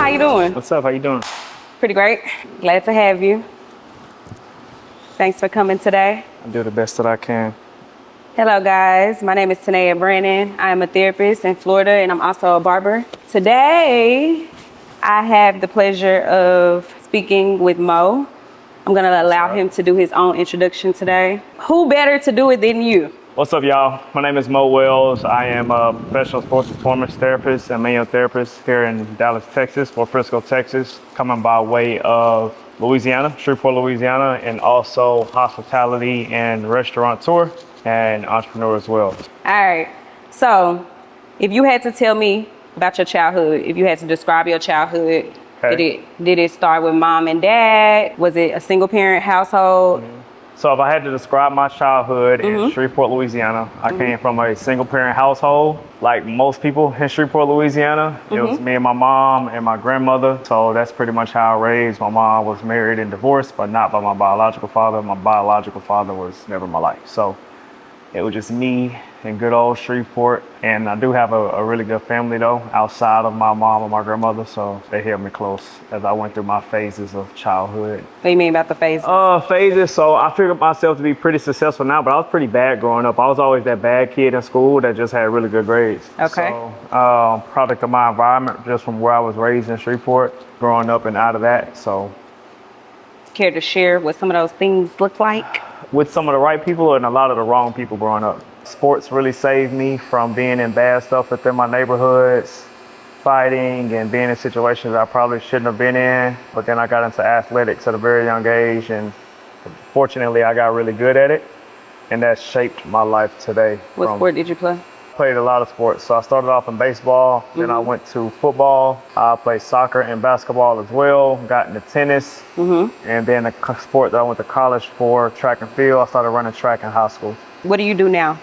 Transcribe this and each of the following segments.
how you doing? What's up? How you doing? Pretty great. Glad to have you. Thanks for coming today. I do the best that I can. Hello guys, my name is Tanea Brandon. I am a therapist in Florida and I'm also a barber. Today, I have the pleasure of speaking with Mo. I'm gonna allow him to do his own introduction today. Who better to do it than you? What's up, y'all? My name is Mo Wells. I am a professional sports performance therapist and manual therapist here in Dallas, Texas, or Frisco, Texas, coming by way of Louisiana, Shreveport, Louisiana, and also hospitality and restaurateur and entrepreneur as well. All right, so if you had to tell me about your childhood, if you had to describe your childhood, Okay. did it start with mom and dad? Was it a single parent household? So if I had to describe my childhood in Shreveport, Louisiana, I came from a single parent household. Like most people in Shreveport, Louisiana, it was me and my mom and my grandmother. So that's pretty much how I raised. My mom was married and divorced, but not by my biological father. My biological father was never in my life. So it was just me and good old Shreveport. And I do have a really good family though, outside of my mom and my grandmother. So they held me close as I went through my phases of childhood. What do you mean about the phases? Phases. So I figured myself to be pretty successful now, but I was pretty bad growing up. I was always that bad kid in school that just had really good grades. Okay. So product of my environment, just from where I was raised in Shreveport, growing up and out of that. So Care to share what some of those things look like? with some of the right people and a lot of the wrong people growing up. Sports really saved me from being in bad stuff within my neighborhoods, fighting and being in situations I probably shouldn't have been in. But then I got into athletics at a very young age, and fortunately I got really good at it, and that shaped my life today. What sport did you play? Played a lot of sports. So I started off in baseball, then I went to football. I played soccer and basketball as well, got into tennis, and then the sport that I went to college for, track and field. I started running track in high school. What do you do now?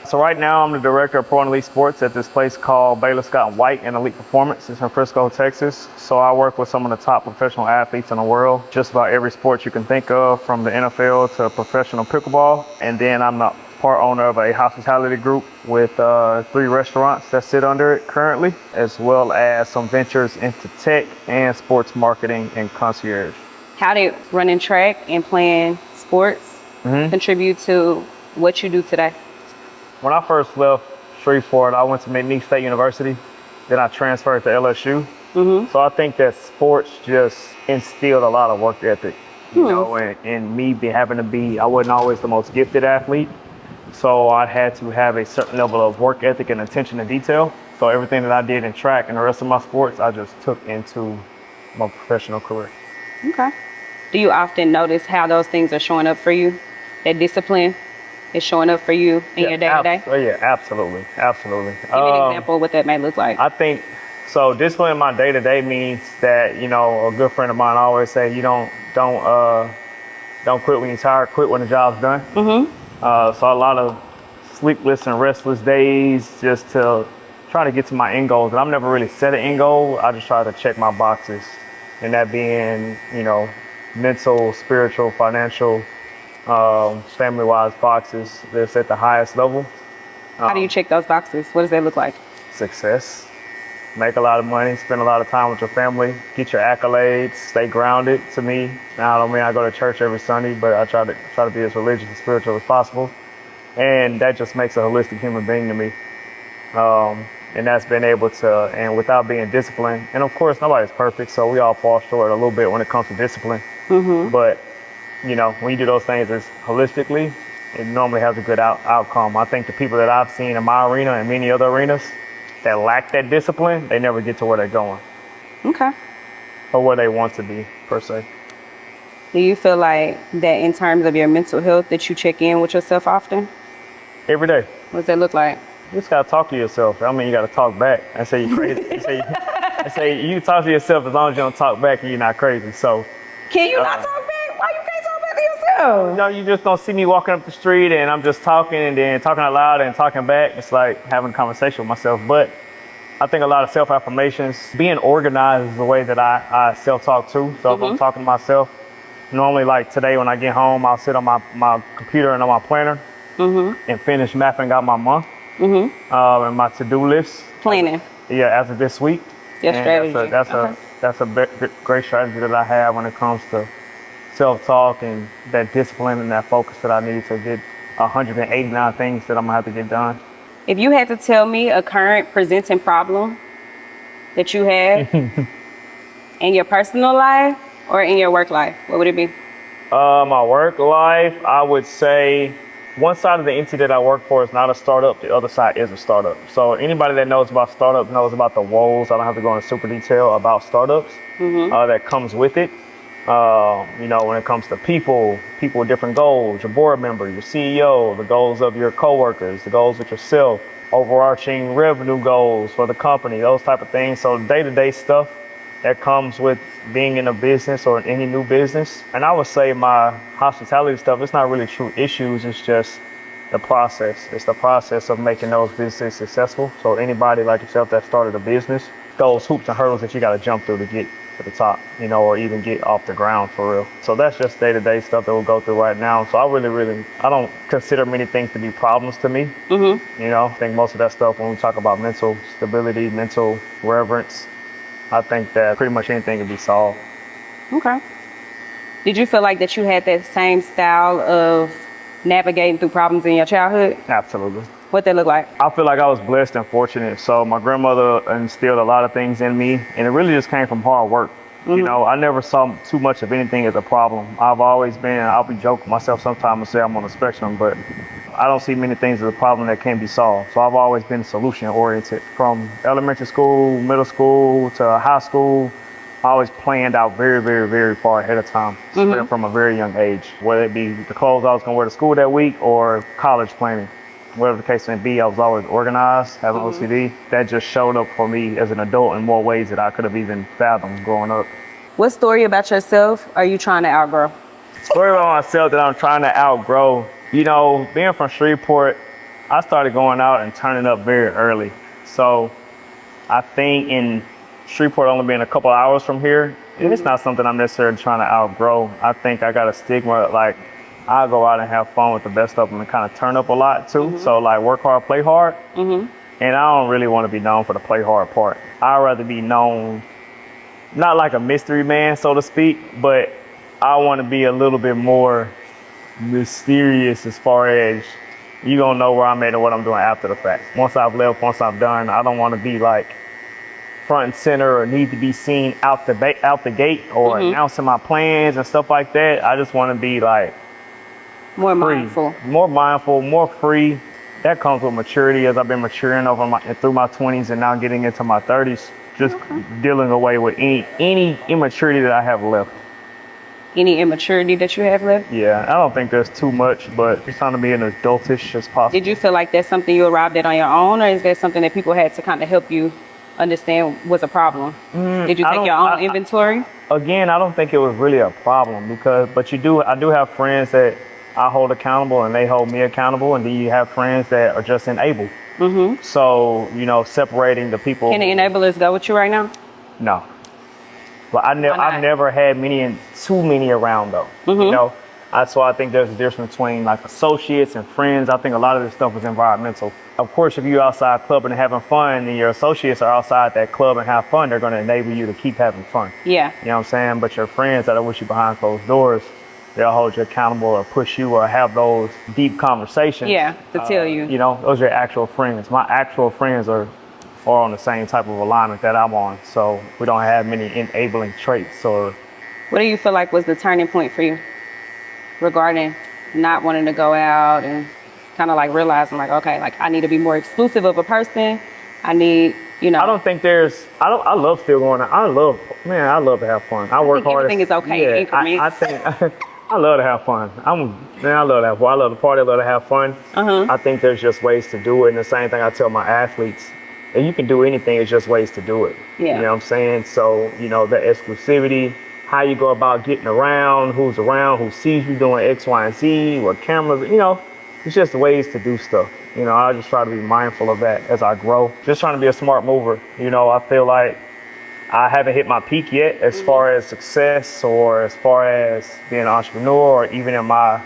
So right now I'm the director of Pro and Elite Sports at this place called Baylor Scott & White and Elite Performance. It's in Frisco, Texas. So I work with some of the top professional athletes in the world, just about every sport you can think of, from the NFL to professional pickleball. And then I'm the part owner of a hospitality group with 3 restaurants that sit under it currently, as well as some ventures into tech and sports marketing and concierge. How did running track and playing sports contribute to what you do today? When I first left Shreveport, I went to McNeese State University. Then I transferred to LSU. So I think that sports just instilled a lot of work ethic, you know, and me having to be, I wasn't always the most gifted athlete. So I had to have a certain level of work ethic and attention to detail. So everything that I did in track and the rest of my sports, I just took into my professional career. Okay. Do you often notice how those things are showing up for you? That discipline is showing up for you in your day-to-day? Yeah, absolutely. Absolutely. Give me an example of what that may look like. I think, so discipline in my day-to-day means that, you know, a good friend of mine always say, you don't quit when you're tired, quit when the job's done. So a lot of sleepless and restless days just to try to get to my end goals. And I've never really set an end goal. I just try to check my boxes, and that being, you know, mental, spiritual, financial, family-wise boxes that's at the highest level. How do you check those boxes? What does that look like? Success. Make a lot of money, spend a lot of time with your family, get your accolades, stay grounded. To me, now I don't mean I go to church every Sunday, but I try to be as religious and spiritual as possible. And that just makes a holistic human being to me. And that's been able to, and without being disciplined, and of course nobody's perfect, so we all fall short a little bit when it comes to discipline. But you know, when you do those things as holistically, it normally has a good outcome. I think the people that I've seen in my arena and many other arenas that lack that discipline, they never get to where they're going. Okay. Or where they want to be, per se. Do you feel like that in terms of your mental health that you check in with yourself often? Every day. What does that look like? You just gotta talk to yourself. I mean, you gotta talk back and say you're crazy. I say you talk to yourself as long as you don't talk back and you're not crazy. So. Can you not talk back? Why you can't talk back to yourself? You know, you just don't see me walking up the street and I'm just talking and then talking out loud and talking back. It's like having a conversation with myself. But I think a lot of self-affirmations, being organized is the way that I self-talk too. So if I'm talking to myself, normally like today when I get home, I'll sit on my computer and on my planner and finish mapping out my month and my to-do list. Planning. Yeah, as of this week. Your strategy. That's a great strategy that I have when it comes to self-talk and that discipline and that focus that I need to get 189 things that I'm gonna have to get done. If you had to tell me a current presenting problem that you have in your personal life or in your work life, what would it be? My work life, I would say one side of the entity that I work for is not a startup. The other side is a startup. So anybody that knows about startups knows about the woes. I don't have to go into super detail about startups that comes with it. When it comes to people with different goals, your board member, your CEO, the goals of your coworkers, the goals with yourself, overarching revenue goals for the company, those type of things. So day-to-day stuff that comes with being in a business or any new business. And I would say my hospitality stuff, it's not really true issues, it's just the process. It's the process of making those businesses successful. So anybody like yourself that started a business, those hoops and hurdles that you got to jump through to get to the top, or even get off the ground for real. So that's just day-to-day stuff that we'll go through right now. So I don't consider many things to be problems to me. I think most of that stuff when we talk about mental stability, mental reverence, I think that pretty much anything can be solved. Okay. Did you feel like that you had that same style of navigating through problems in your childhood? Absolutely. What that look like? I feel like I was blessed and fortunate. So my grandmother instilled a lot of things in me, and it really just came from hard work. I never saw too much of anything as a problem. I'll be joking myself sometimes and say I'm on the spectrum, but I don't see many things as a problem that can be solved. So I've always been solution oriented from elementary school, middle school to high school. I always planned out very, very, very far ahead of time, from a very young age, whether it be the clothes I was going to wear to school that week or college planning. Whatever the case may be, I was always organized, having OCD. That just showed up for me as an adult in more ways that I could have even fathomed growing up. What story about yourself are you trying to outgrow? Story about myself that I'm trying to outgrow. Being from Shreveport, I started going out and turning up very early. So I think in Shreveport only being a couple hours from here, it's not something I'm necessarily trying to outgrow. I think I got a stigma, like I go out and have fun with the best of them and kind of turn up a lot too. So like work hard, play hard. And I don't really want to be known for the play hard part. I'd rather be known, not like a mystery man, so to speak, but I want to be a little bit more mysterious as far as you gonna know where I'm at and what I'm doing after the fact. Once I've left, once I'm done, I don't want to be like front and center or need to be seen out the gate or announcing my plans and stuff like that. I just want to be like more free, more mindful, more free. That comes with maturity as I've been maturing through my 20s and now getting into my 30s, just dealing away with any immaturity that I have left. Any immaturity that you have left? Yeah, I don't think there's too much, but just trying to be as adultish as possible. Did you feel like that's something you arrived at on your own, or is that something that people had to kind of help you understand was a problem? Did you take your own inventory? Again, I don't think it was really a problem but I do have friends that I hold accountable and they hold me accountable, and then you have friends that are just enabled. So, separating the people. Can the enablers go with you right now? No. But I've never had too many around though. So I think there's a difference between like associates and friends. I think a lot of this stuff is environmental. Of course, if you're outside clubbing and having fun and your associates are outside that club and have fun, they're going to enable you to keep having fun. Yeah. You know what I'm saying? But your friends that are with you behind closed doors, they'll hold you accountable or push you or have those deep conversations. Yeah, to tell you. Those are your actual friends. My actual friends are on the same type of alignment that I'm on. So we don't have many enabling traits. Or what do you feel like was the turning point for you regarding not wanting to go out and kind of like realizing like, okay, like I need to be more exclusive of a person. I need, I don't think I love still going out. I love to have fun. I work hard. Everything is okay. Yeah, I think I love to have fun. I love to have fun. I love to party. I love to have fun. I think there's just ways to do it. And the same thing I tell my athletes. And you can do anything, it's just ways to do it. Yeah. You know what I'm saying? So, the exclusivity, how you go about getting around, who sees you doing X, Y, and Z, what cameras, it's just ways to do stuff. I just try to be mindful of that as I grow. Just trying to be a smart mover. I feel like I haven't hit my peak yet as far as success or as far as being an entrepreneur or even in my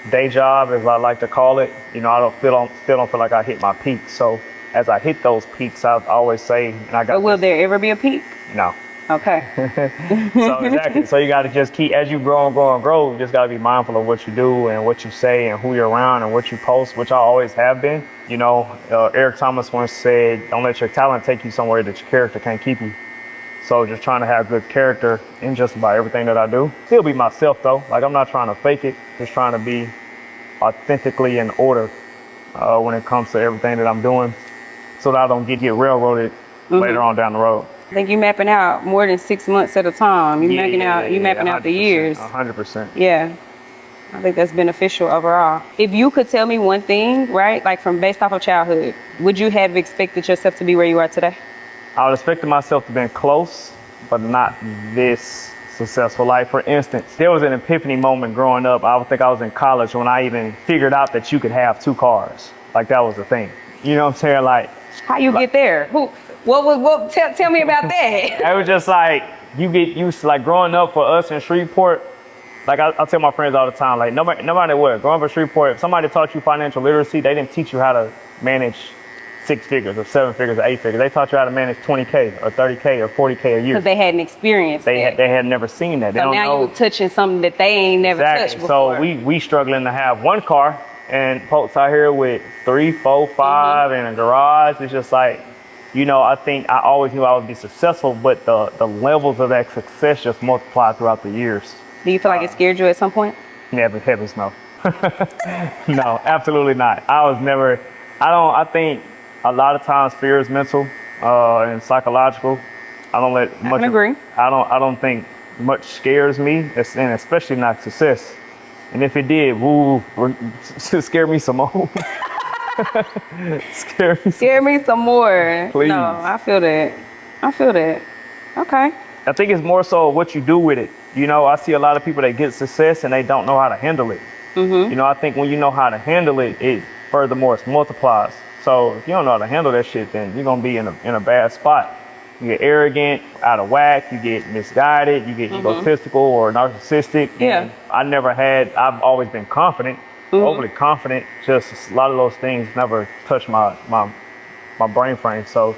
day job, as I like to call it. I don't feel like I hit my peak. So as I hit those peaks, I always say, But will there ever be a peak? No. Okay. So exactly. So you got to just keep, as you grow and grow and grow, you just got to be mindful of what you do and what you say and who you're around and what you post, which I always have been. You know, Eric Thomas once said, don't let your talent take you somewhere that your character can't keep you. So just trying to have good character in just about everything that I do. Still be myself though. Like I'm not trying to fake it, just trying to be authentically in order when it comes to everything that I'm doing so that I don't get railroaded later on down the road. I think you mapping out more than 6 months at a time. You mapping out the years. 100%. Yeah. I think that's beneficial overall. If you could tell me one thing, right, like from based off of childhood, would you have expected yourself to be where you are today? I would expect myself to be close, but not this successful. Like for instance, there was an epiphany moment growing up. I would think I was in college when I even figured out that you could have 2 cars. Like that was the thing. You know what I'm saying? Like how you get there? Tell me about that. It was just like you get used to like growing up for us in Shreveport. Like I tell my friends all the time, like no matter what, growing up in Shreveport, if somebody taught you financial literacy, they didn't teach you how to manage 6 figures or 7 figures or 8 figures. They taught you how to manage 20K or 30K or 40K a year. Because they hadn't experienced they had never seen that. They so don't now know. you're touching something that they ain't never touched before. So we struggling to have 1 car and folks out here with 3, 4, 5 in a garage. It's just like, you know, I think I always knew I would be successful, but the levels of that success just multiplied throughout the years. Do you feel like it scared you at some point? Never, heavens no. No, absolutely not. I think a lot of times fear is mental and psychological. I don't let much. I agree. I don't think much scares me, and especially not success. And if it did, scare me some more. Scare me some more. Please. No, I feel that. Okay. I think it's more so what you do with it. You know, I see a lot of people that get success and they don't know how to handle it. You know, I think when you know how to handle it, it furthermore multiplies. So if you don't know how to handle that shit, then you're gonna be in a bad spot. You get arrogant, out of whack, you get misguided, you get egotistical or narcissistic. Yeah. I've always been confident, overly confident. Just a lot of those things never touched my brain frame. So,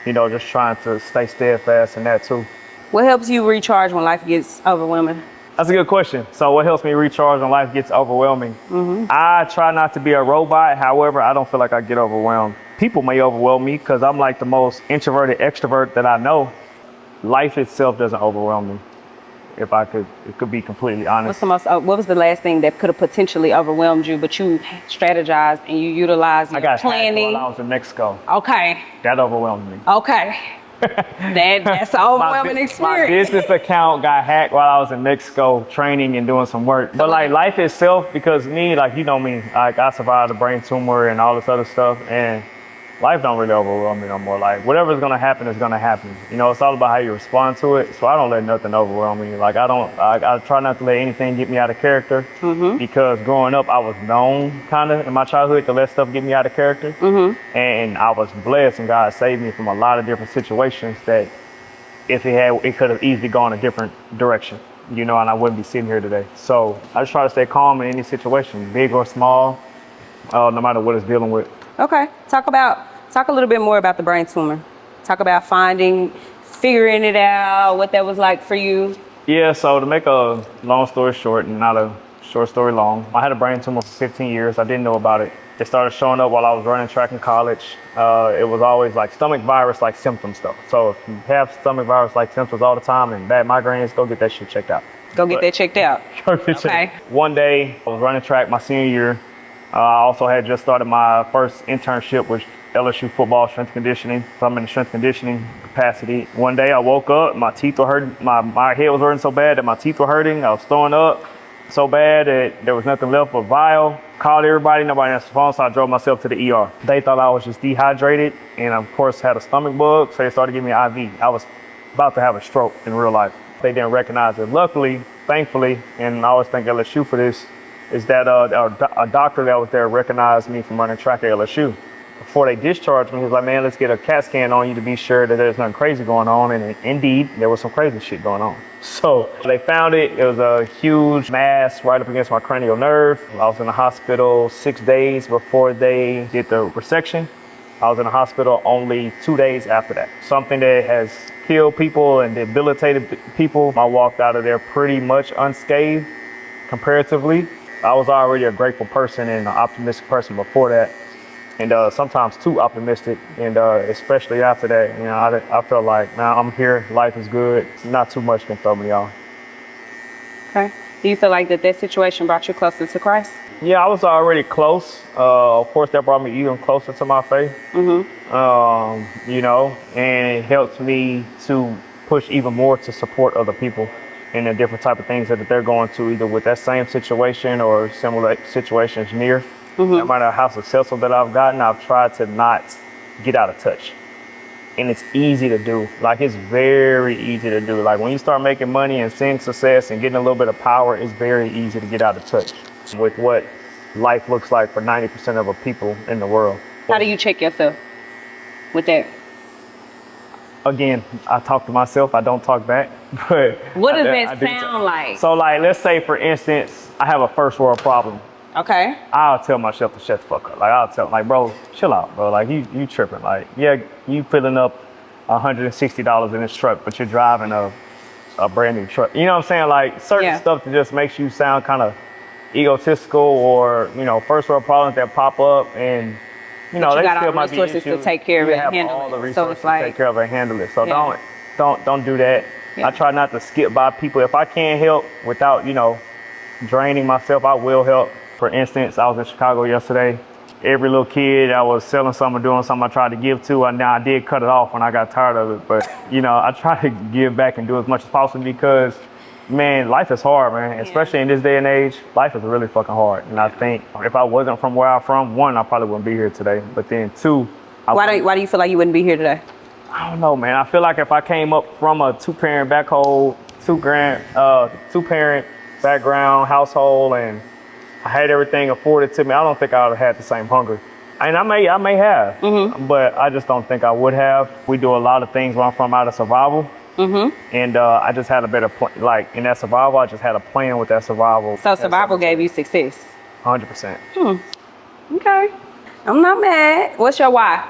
you know, just trying to stay steadfast in that too. What helps you recharge when life gets overwhelming? That's a good question. So what helps me recharge when life gets overwhelming? I try not to be a robot. However, I don't feel like I get overwhelmed. People may overwhelm me because I'm like the most introverted extrovert that I know. Life itself doesn't overwhelm me. If I could be completely honest. What was the last thing that could have potentially overwhelmed you, but you strategized and you utilized your planning? I got hacked while I was in Mexico. Okay. That overwhelmed me. Okay. That's an overwhelming experience. My business account got hacked while I was in Mexico training and doing some work. But like life itself, because me, like you know me, like I survived a brain tumor and all this other stuff, and life don't really overwhelm me no more. Like whatever's gonna happen is gonna happen. You know, it's all about how you respond to it. So I don't let nothing overwhelm me. Like I try not to let anything get me out of character because growing up I was known kind of in my childhood to let stuff get me out of character. And I was blessed and God saved me from a lot of different situations that if it could have easily gone a different direction, you know, and I wouldn't be sitting here today. So I just try to stay calm in any situation, big or small, no matter what it's dealing with. Okay, talk a little bit more about the brain tumor. Talk about figuring it out, what that was like for you. Yeah, so to make a long story short and not a short story long, I had a brain tumor for 15 years. I didn't know about it. It started showing up while I was running track in college. It was always like stomach virus-like symptoms though. So if you have stomach virus-like symptoms all the time and bad migraines, go get that shit checked out. Go get that checked out. Okay. One day I was running track my senior year. I also had just started my first internship with LSU football strength conditioning. So I'm in the strength conditioning capacity. One day I woke up, my teeth were hurting. My head was hurting so bad that my teeth were hurting. I was throwing up so bad that there was nothing left but vial. Called everybody, nobody answered the phone, so I drove myself to the ER. They thought I was just dehydrated and of course had a stomach bug, so they started giving me an IV. I was about to have a stroke in real life. They didn't recognize it. Luckily, thankfully, and I always thank LSU for this, is that a doctor that was there recognized me from running track at LSU. Before they discharged me, he was like, man, let's get a CAT scan on you to be sure that there's nothing crazy going on. And indeed, there was some crazy shit going on. So they found it. It was a huge mass right up against my cranial nerve. I was in the hospital 6 days before they did the resection. I was in the hospital only 2 days after that. Something that has killed people and debilitated people. I walked out of there pretty much unscathed comparatively. I was already a grateful person and an optimistic person before that. And sometimes too optimistic, and especially after that, you know, I felt like, now I'm here, life is good, not too much can throw me off. Okay. Do you feel like that situation brought you closer to Christ? Yeah, I was already close. Of course, that brought me even closer to my faith. You know, and it helped me to push even more to support other people in the different type of things that they're going to, either with that same situation or similar situations near. No matter how successful that I've gotten, I've tried to not get out of touch. And it's easy to do. Like, it's very easy to do. Like, when you start making money and seeing success and getting a little bit of power, it's very easy to get out of touch with what life looks like for 90% of the people in the world. How do you check yourself with that? Again, I talk to myself, I don't talk back. But what does that sound like? So, like, let's say, for instance, I have a first world problem. Okay. I'll tell myself to shut the fuck up. Like, I'll tell, like, bro, chill out, bro. Like, you tripping. Like, yeah, you filling up $160 in this truck, but you're driving a brand new truck. You know what I'm saying? Like, certain stuff that just makes you sound kind of egotistical, or, you know, first world problems that pop up, and, you know, they still might be issues. Resources to take care of it, handle all the it. resources So it's like, to take care of it and handle it. So don't do that. I try not to skip by people. If I can't help without, you know, draining myself, I will help. For instance, I was in Chicago yesterday. Every little kid I was selling something or doing something I tried to give to, and now I did cut it off when I got tired of it. But, you know, I try to give back and do as much as possible, because, man, life is hard, man. Especially in this day and age, life is really fucking hard. And I think if I wasn't from where I'm from, one, I probably wouldn't be here today. But then two, why do you feel like you wouldn't be here today? I don't know, man. I feel like if I came up from a two-parent two-parent background household, and I had everything afforded to me, I don't think I would have had the same hunger. And I may have, but I just don't think I would have. We do a lot of things where I'm from out of survival. And I just had a better plan. Like, in that survival, I just had a plan with that survival. So survival gave you success? 100%. Okay. I'm not mad. What's your why?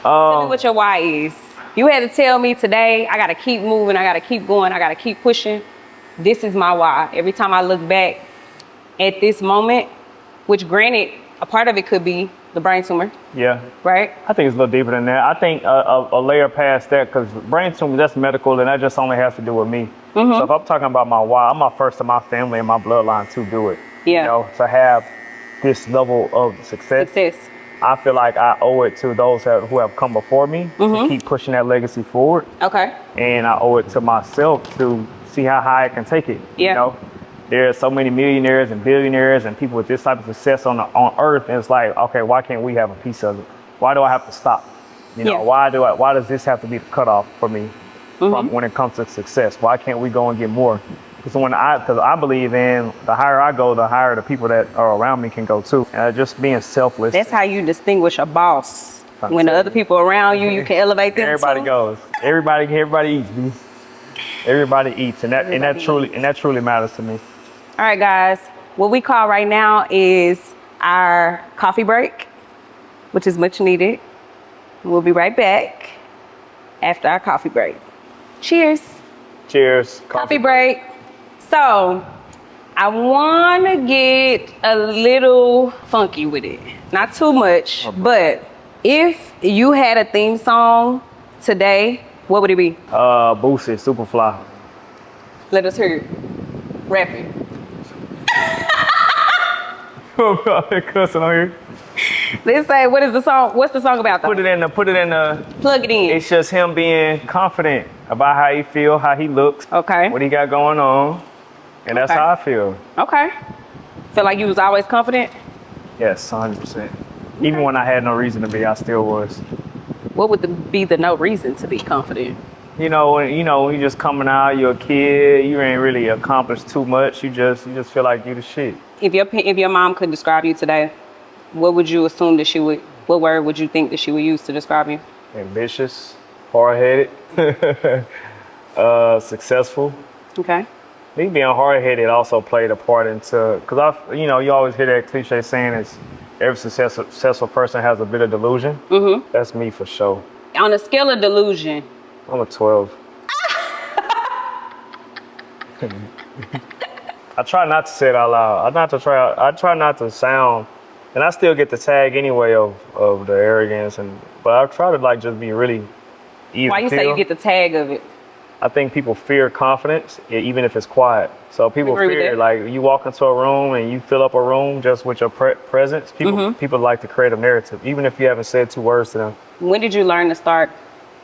Tell me what your why is. You had to tell me today, I got to keep moving, I got to keep going, I got to keep pushing. This is my why. Every time I look back at this moment, which, granted, a part of it could be the brain tumor. Yeah. Right? I think it's a little deeper than that. I think a layer past that, because brain tumor, that's medical, and that just only has to do with me. So if I'm talking about my why, I'm my first to my family and my bloodline to do it. Yeah. You know, to have this level of success. I feel like I owe it to those who have come before me to keep pushing that legacy forward. Okay. And I owe it to myself to see how high I can take it. Yeah. You know, there are so many millionaires and billionaires and people with this type of success on earth, and it's like, okay, why can't we have a piece of it? Why do I have to stop? You know, why does this have to be the cutoff for me when it comes to success? Why can't we go and get more? Because I believe in the higher I go, the higher the people that are around me can go too. Just being selfless. That's how you distinguish a boss. When the other people around you, you can elevate them. Everybody goes. Everybody eats, dude. Everybody eats, and that truly matters to me. All right, guys. What we call right now is our coffee break, which is much needed. We'll be right back after our coffee break. Cheers. Cheers. Coffee break. So, I want to get a little funky with it. Not too much, but if you had a theme song today, what would it be? Boosie, Superfly. Let us hear it. Rap it. They're cussing on here. Let's say, what is the song? What's the song about though? Put it in the. Plug it in. It's just him being confident about how he feel, how he looks. Okay. What he got going on. And that's how I feel. Okay. Feel like you was always confident? Yes, 100%. Even when I had no reason to be, I still was. What would be the no reason to be confident? When you just coming out, you're a kid, you ain't really accomplished too much. You just feel like you the shit. If your mom could describe you today, what would you assume that she would? What word would you think that she would use to describe you? Ambitious, hard-headed, successful. Okay. Me being hard-headed also played a part into, because you always hear that cliche saying is, every successful person has a bit of delusion. That's me for sure. On a scale of delusion, I'm a 12. I try not to say it out loud. I try not to sound, and I still get the tag anyway of the arrogance, but I try to like just be really even. why you say you get the tag of it? I think people fear confidence, even if it's quiet. So people Agree with fear, that. like you walk into a room and you fill up a room just with your presence. People like to create a narrative, even if you haven't said 2 words to them. When did you learn to start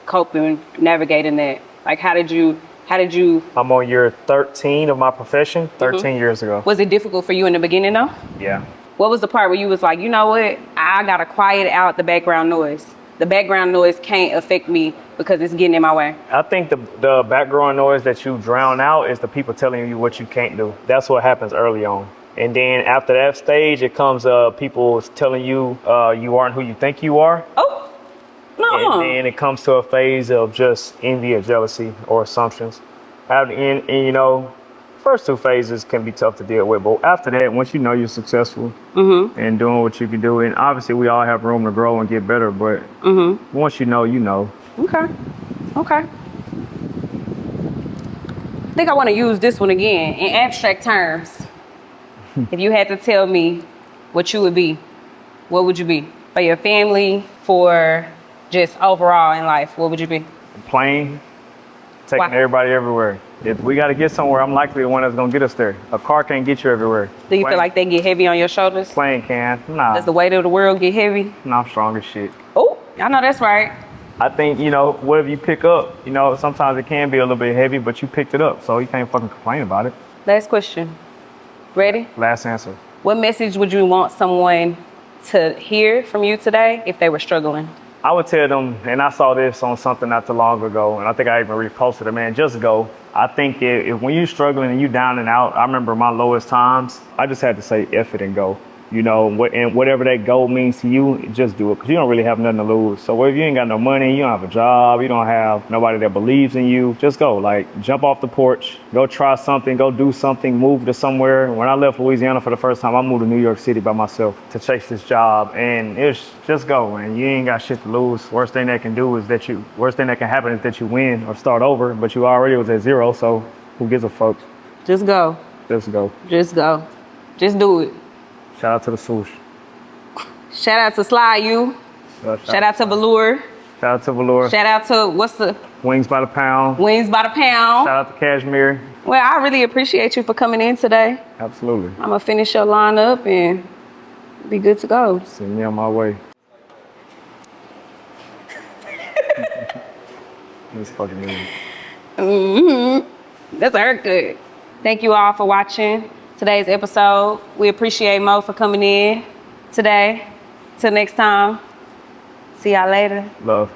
coping, navigating that? Like, how did you? I'm on year 13 of my profession, 13 years ago. Was it difficult for you in the beginning though? Yeah. What was the part where you was like, you know what? I gotta quiet out the background noise. The background noise can't affect me because it's getting in my way. I think the background noise that you drown out is the people telling you what you can't do. That's what happens early on. And then after that stage, it comes people telling you you aren't who you think you are. Oh, no. And then it comes to a phase of just envy or jealousy or assumptions. And you know, first 2 phases can be tough to deal with, but after that, once you know you're successful and doing what you can do, and obviously we all have room to grow and get better, but once you know, you know. Okay. I think I want to use this one again in abstract terms. If you had to tell me what you would be, what would you be? For your family, for just overall in life, what would you be? Plane, taking Why? everybody everywhere. If we got to get somewhere, I'm likely the one that's going to get us there. A car can't get you everywhere. Do you feel like they get heavy on your shoulders? Plane can. Nah. Does the weight of the world get heavy? Nah, I'm strong as shit. Oh, I know that's right. I think, you know, whatever you pick up, you know, sometimes it can be a little bit heavy, but you picked it up, so you can't fucking complain about it. Last question. Ready? Last answer. What message would you want someone to hear from you today if they were struggling? I would tell them, and I saw this on something not too long ago, and I think I even reposted it, man, just go. I think if when you're struggling and you down and out, I remember my lowest times, I just had to say F it and go. You know, and whatever that goal means to you, just do it, because you don't really have nothing to lose. So if you ain't got no money, you don't have a job, you don't have nobody that believes in you, just go. Like, jump off the porch, go try something, go do something, move to somewhere. When I left Louisiana for the first time, I moved to New York City by myself to chase this job, and it's just go, man. You ain't got shit to lose. Worst thing that can happen is that you win or start over, but you already was at 0, so who gives a fuck? Just go. Just go. Just go. Just do it. Shout out to the swoosh. Shout out to Sly U. Shout out to Velour. Shout out to Velour. Shout out to what's the Wings by the pound. Wings by the pound. Shout out to Cashmere. Well, I really appreciate you for coming in today. Absolutely. I'm gonna finish your lineup and be good to go. Send me on my way. This fucking movie. That's a haircut. Thank you all for watching today's episode. We appreciate Mo for coming in today. Till next time. See y'all later. Love.